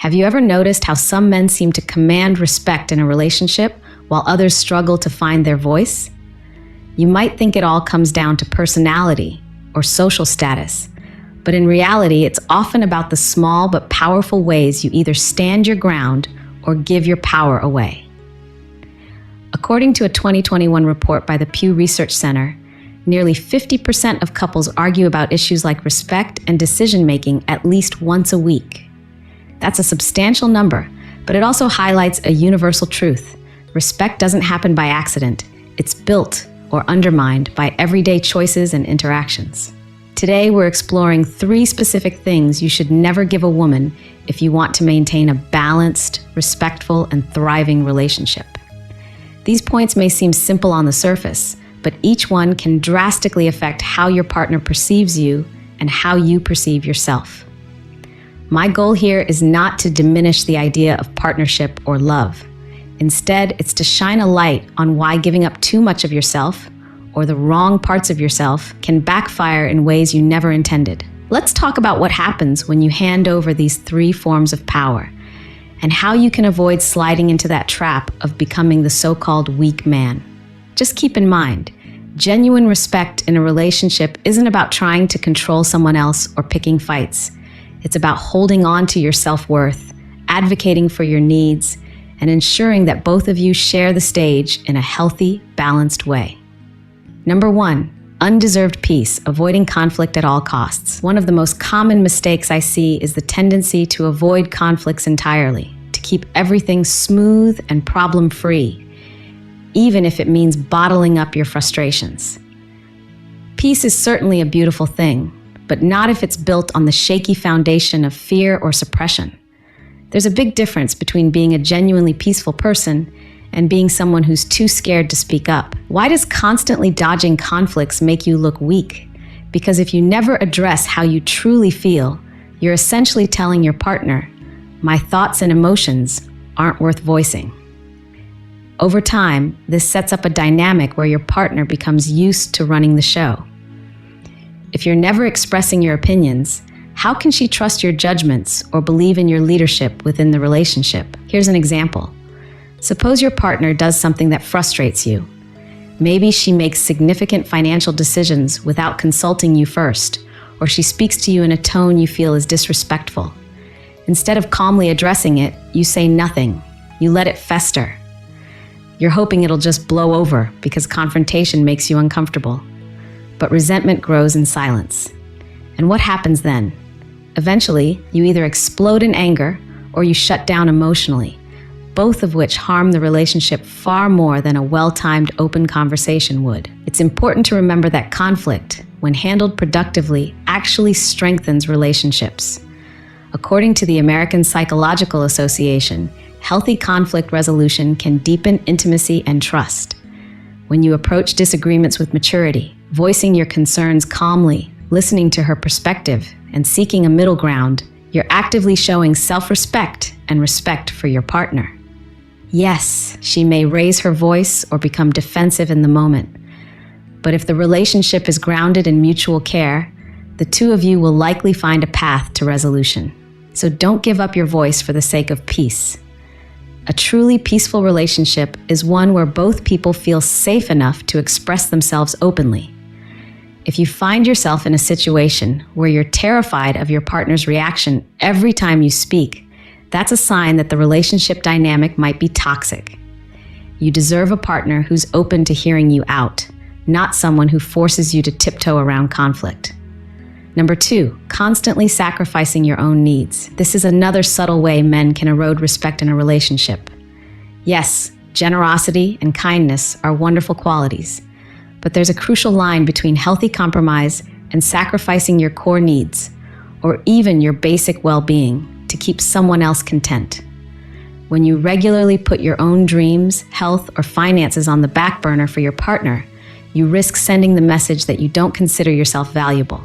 Have you ever noticed how some men seem to command respect in a relationship while others struggle to find their voice? You might think it all comes down to personality or social status, but in reality, it's often about the small but powerful ways you either stand your ground or give your power away. According to a 2021 report by the Pew Research Center, nearly 50% of couples argue about issues like respect and decision-making at least once a week. That's a substantial number, but it also highlights a universal truth. Respect doesn't happen by accident. It's built or undermined by everyday choices and interactions. Today, we're exploring 3 specific things you should never give a woman if you want to maintain a balanced, respectful, and thriving relationship. These points may seem simple on the surface, but each one can drastically affect how your partner perceives you and how you perceive yourself. My goal here is not to diminish the idea of partnership or love. Instead, it's to shine a light on why giving up too much of yourself or the wrong parts of yourself can backfire in ways you never intended. Let's talk about what happens when you hand over these 3 forms of power and how you can avoid sliding into that trap of becoming the so-called weak man. Just keep in mind, genuine respect in a relationship isn't about trying to control someone else or picking fights. It's about holding on to your self-worth, advocating for your needs, and ensuring that both of you share the stage in a healthy, balanced way. Number 1, undeserved peace, avoiding conflict at all costs. One of the most common mistakes I see is the tendency to avoid conflicts entirely, to keep everything smooth and problem-free, even if it means bottling up your frustrations. Peace is certainly a beautiful thing, but not if it's built on the shaky foundation of fear or suppression. There's a big difference between being a genuinely peaceful person and being someone who's too scared to speak up. Why does constantly dodging conflicts make you look weak? Because if you never address how you truly feel, you're essentially telling your partner, "My thoughts and emotions aren't worth voicing." Over time, this sets up a dynamic where your partner becomes used to running the show. If you're never expressing your opinions, how can she trust your judgments or believe in your leadership within the relationship? Here's an example. Suppose your partner does something that frustrates you. Maybe she makes significant financial decisions without consulting you first, or she speaks to you in a tone you feel is disrespectful. Instead of calmly addressing it, you say nothing. You let it fester. You're hoping it'll just blow over because confrontation makes you uncomfortable. But resentment grows in silence. And what happens then? Eventually, you either explode in anger or you shut down emotionally, both of which harm the relationship far more than a well-timed open conversation would. It's important to remember that conflict, when handled productively, actually strengthens relationships. According to the American Psychological Association, healthy conflict resolution can deepen intimacy and trust. When you approach disagreements with maturity, voicing your concerns calmly, listening to her perspective, and seeking a middle ground, you're actively showing self-respect and respect for your partner. Yes, she may raise her voice or become defensive in the moment, but if the relationship is grounded in mutual care, the 2 of you will likely find a path to resolution. So don't give up your voice for the sake of peace. A truly peaceful relationship is one where both people feel safe enough to express themselves openly. If you find yourself in a situation where you're terrified of your partner's reaction every time you speak, that's a sign that the relationship dynamic might be toxic. You deserve a partner who's open to hearing you out, not someone who forces you to tiptoe around conflict. Number 2, constantly sacrificing your own needs. This is another subtle way men can erode respect in a relationship. Yes, generosity and kindness are wonderful qualities, but there's a crucial line between healthy compromise and sacrificing your core needs, or even your basic well-being, to keep someone else content. When you regularly put your own dreams, health, or finances on the back burner for your partner, you risk sending the message that you don't consider yourself valuable.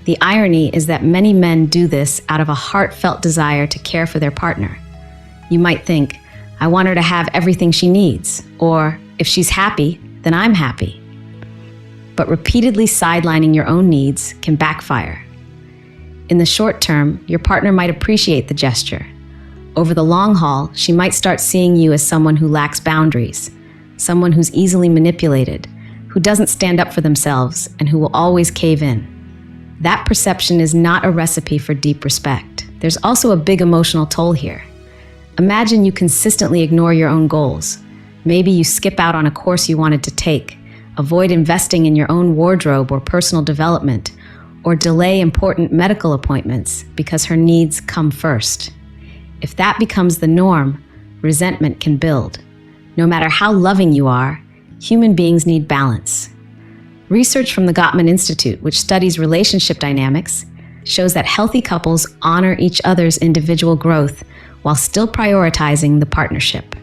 The irony is that many men do this out of a heartfelt desire to care for their partner. You might think, "I want her to have everything she needs," or "If she's happy, then I'm happy." But repeatedly sidelining your own needs can backfire. In the short term, your partner might appreciate the gesture, Over the long haul, she might start seeing you as someone who lacks boundaries, someone who's easily manipulated, who doesn't stand up for themselves, and who will always cave in. That perception is not a recipe for deep respect. There's also a big emotional toll here. Imagine you consistently ignore your own goals. Maybe you skip out on a course you wanted to take, avoid investing in your own wardrobe or personal development, or delay important medical appointments because her needs come first. If that becomes the norm, resentment can build. No matter how loving you are, human beings need balance. Research from the Gottman Institute, which studies relationship dynamics, shows that healthy couples honor each other's individual growth while still prioritizing the partnership.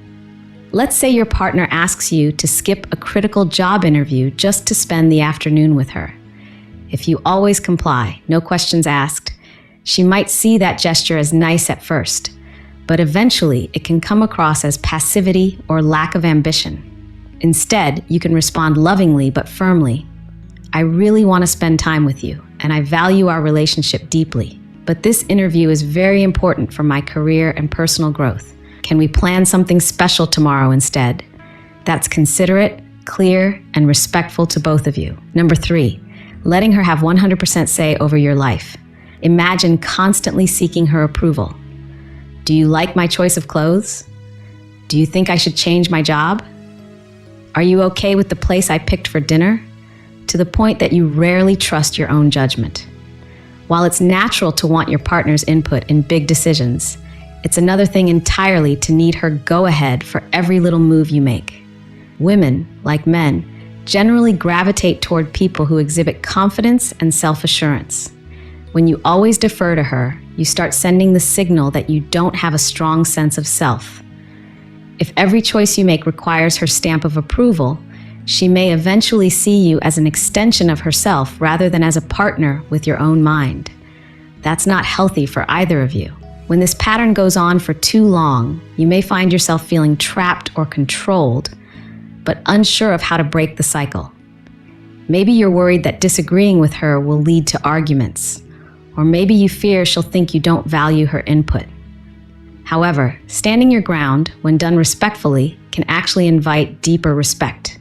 Let's say your partner asks you to skip a critical job interview just to spend the afternoon with her. If you always comply, no questions asked, she might see that gesture as nice at first, but eventually it can come across as passivity or lack of ambition. Instead, you can respond lovingly but firmly. I really want to spend time with you, and I value our relationship deeply, but this interview is very important for my career and personal growth. Can we plan something special tomorrow instead? That's considerate, clear, and respectful to both of you. Number 3, letting her have 100% say over your life. Imagine constantly seeking her approval. Do you like my choice of clothes? Do you think I should change my job? Are you okay with the place I picked for dinner? To the point that you rarely trust your own judgment. While it's natural to want your partner's input in big decisions, it's another thing entirely to need her go-ahead for every little move you make. Women, like men, generally gravitate toward people who exhibit confidence and self-assurance. When you always defer to her, you start sending the signal that you don't have a strong sense of self. If every choice you make requires her stamp of approval, she may eventually see you as an extension of herself rather than as a partner with your own mind. That's not healthy for either of you. When this pattern goes on for too long, you may find yourself feeling trapped or controlled, but unsure of how to break the cycle. Maybe you're worried that disagreeing with her will lead to arguments, or maybe you fear she'll think you don't value her input. However, standing your ground, when done respectfully, can actually invite deeper respect.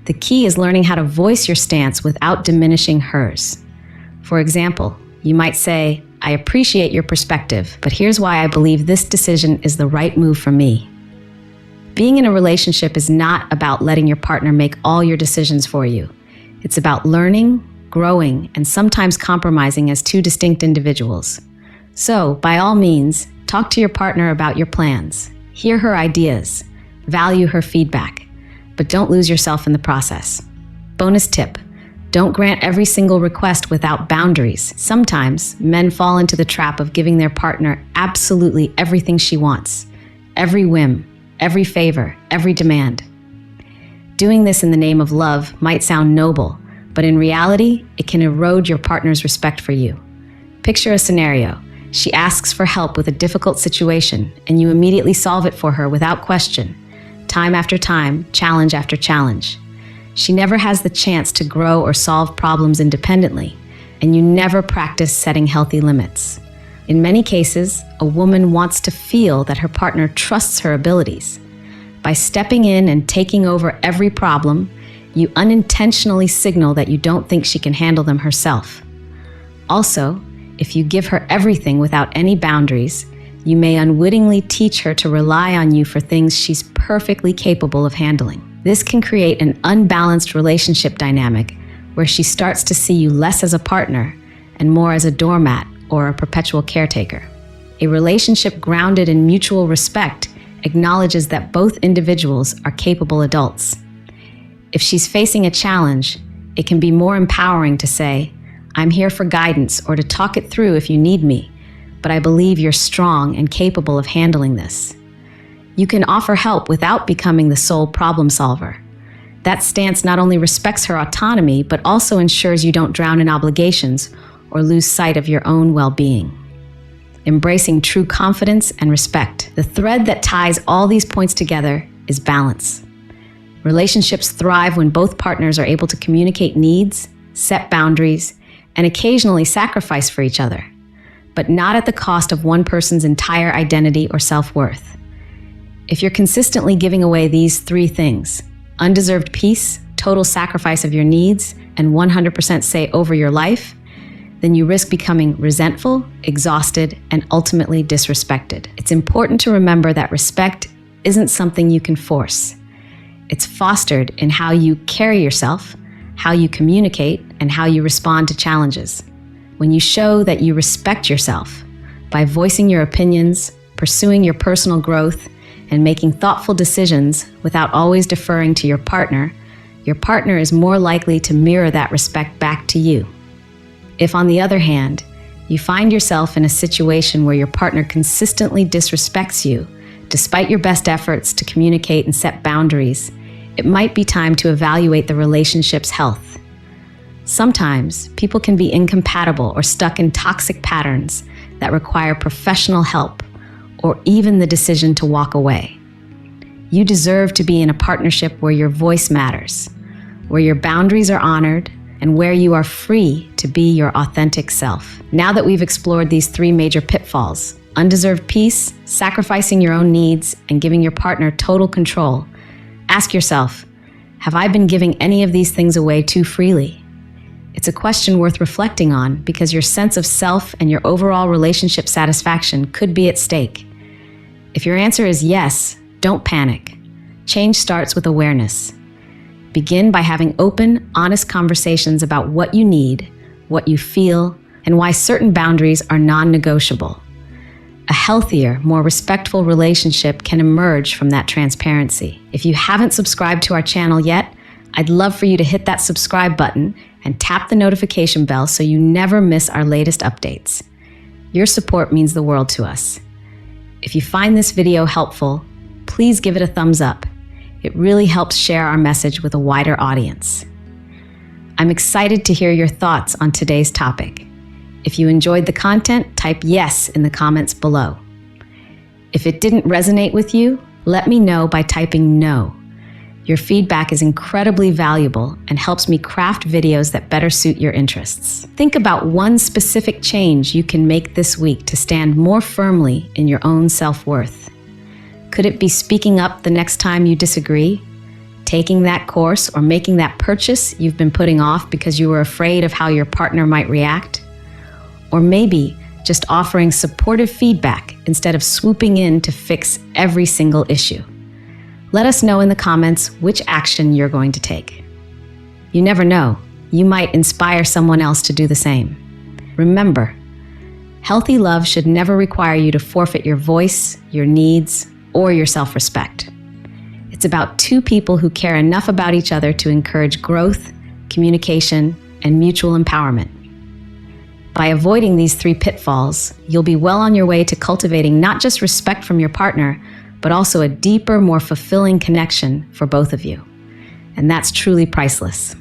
The key is learning how to voice your stance without diminishing hers. For example, you might say, I appreciate your perspective, but here's why I believe this decision is the right move for me. Being in a relationship is not about letting your partner make all your decisions for you. It's about learning, growing, and sometimes compromising as two distinct individuals. So, by all means, talk to your partner about your plans. Hear her ideas. Value her feedback. But don't lose yourself in the process. Bonus tip: don't grant every single request without boundaries. Sometimes men fall into the trap of giving their partner absolutely everything she wants, every whim, every favor, every demand. Doing this in the name of love might sound noble, but in reality, it can erode your partner's respect for you. Picture a scenario. She asks for help with a difficult situation, and you immediately solve it for her without question. Time after time, challenge after challenge. She never has the chance to grow or solve problems independently, and you never practice setting healthy limits. In many cases, a woman wants to feel that her partner trusts her abilities. By stepping in and taking over every problem, you unintentionally signal that you don't think she can handle them herself. Also, if you give her everything without any boundaries, you may unwittingly teach her to rely on you for things she's perfectly capable of handling. This can create an unbalanced relationship dynamic where she starts to see you less as a partner and more as a doormat or a perpetual caretaker. A relationship grounded in mutual respect acknowledges that both individuals are capable adults. If she's facing a challenge, it can be more empowering to say, I'm here for guidance or to talk it through if you need me, but I believe you're strong and capable of handling this. You can offer help without becoming the sole problem solver. That stance not only respects her autonomy, but also ensures you don't drown in obligations or lose sight of your own well-being. Embracing true confidence and respect. The thread that ties all these points together is balance. Relationships thrive when both partners are able to communicate needs, set boundaries, and occasionally sacrifice for each other. but not at the cost of one person's entire identity or self-worth. If you're consistently giving away these three things, undeserved peace, total sacrifice of your needs, and 100% say over your life, then you risk becoming resentful, exhausted, and ultimately disrespected. It's important to remember that respect isn't something you can force. It's fostered in how you carry yourself, how you communicate, and how you respond to challenges. When you show that you respect yourself by voicing your opinions, pursuing your personal growth, and making thoughtful decisions without always deferring to your partner is more likely to mirror that respect back to you. If, on the other hand, you find yourself in a situation where your partner consistently disrespects you, despite your best efforts to communicate and set boundaries, it might be time to evaluate the relationship's health. Sometimes, people can be incompatible or stuck in toxic patterns that require professional help or even the decision to walk away. You deserve to be in a partnership where your voice matters, where your boundaries are honored, and where you are free to be your authentic self. Now that we've explored these three major pitfalls, undeserved peace, sacrificing your own needs, and giving your partner total control, ask yourself, have I been giving any of these things away too freely? It's a question worth reflecting on because your sense of self and your overall relationship satisfaction could be at stake. If your answer is yes, don't panic. Change starts with awareness. Begin by having open, honest conversations about what you need, what you feel, and why certain boundaries are non-negotiable. A healthier, more respectful relationship can emerge from that transparency. If you haven't subscribed to our channel yet, I'd love for you to hit that subscribe button and tap the notification bell so you never miss our latest updates. Your support means the world to us. If you find this video helpful, please give it a thumbs up. It really helps share our message with a wider audience. I'm excited to hear your thoughts on today's topic. If you enjoyed the content, type yes in the comments below. If it didn't resonate with you, let me know by typing no. Your feedback is incredibly valuable and helps me craft videos that better suit your interests. Think about one specific change you can make this week to stand more firmly in your own self-worth. Could it be speaking up the next time you disagree? Taking that course or making that purchase you've been putting off because you were afraid of how your partner might react? Or maybe just offering supportive feedback instead of swooping in to fix every single issue. Let us know in the comments which action you're going to take. You never know, you might inspire someone else to do the same. Remember, healthy love should never require you to forfeit your voice, your needs, or your self-respect. It's about two people who care enough about each other to encourage growth, communication, and mutual empowerment. By avoiding these three pitfalls, you'll be well on your way to cultivating not just respect from your partner, but also a deeper, more fulfilling connection for both of you. And that's truly priceless.